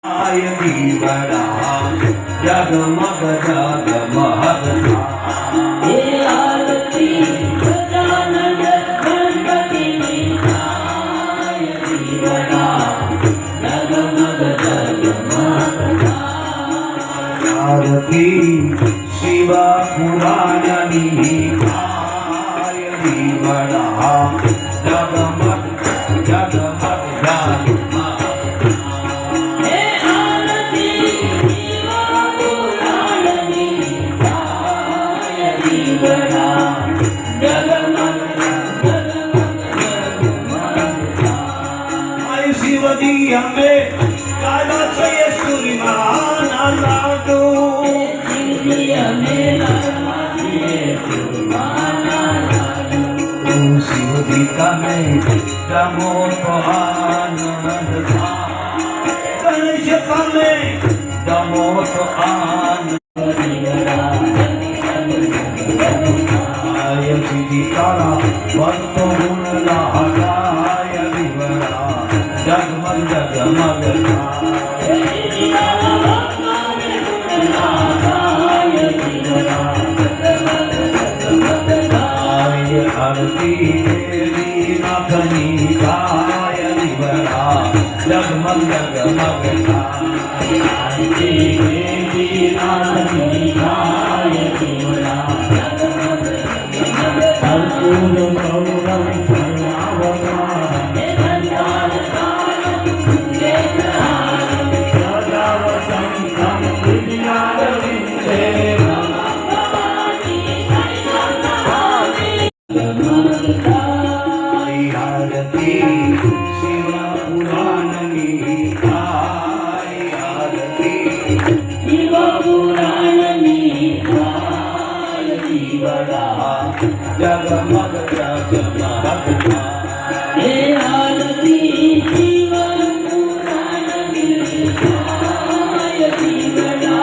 आय दीवड़ा जगमग जगमगता हे आरती गजानन गणपति आय दीवड़ा जगमग जगमगता आरती शिव पुराणनी आय दीवड़ा जगमग जगमग जगमगता शिवजी हमें काला से सूर्यमान लाडो शिवजी हमें लाला से सूर्यमान लाडो शिवजी का मैं दमो तो आनंद था गणेश का मैं दमो तो आनंद आय जी काला भक्तो गुण लागाय विवरा जगमग जगमग आय आरती तेरी नाथनी गाय विवरा जगमग जगमग आरती देवी नाथनी गाय विवरा कर्पूर गौरम करुणावतारम सदावसंतं विद्यारविन्दे आरती शिव पुराणनी आय आरती शिव पुराणनी गाय दीवड़ा जगमग जगमगता हे आरती शिव पुराणनी गाय दीवड़ा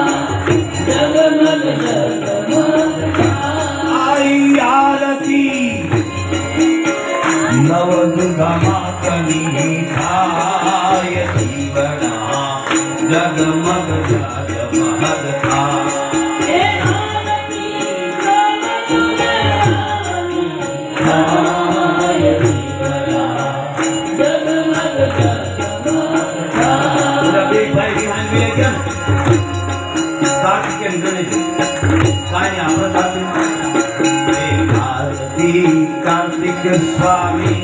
जगमग जगमगता आई आरती नव दुर्गा मातनी आय दीवड़ा जगमग जगमगता हे आरती जगमगरानी गाय दीवड़ा जगमग जगमगता रवि भाई बिहान में क्या कार्तिक गणेश काय आपण आरती कार्तिक स्वामी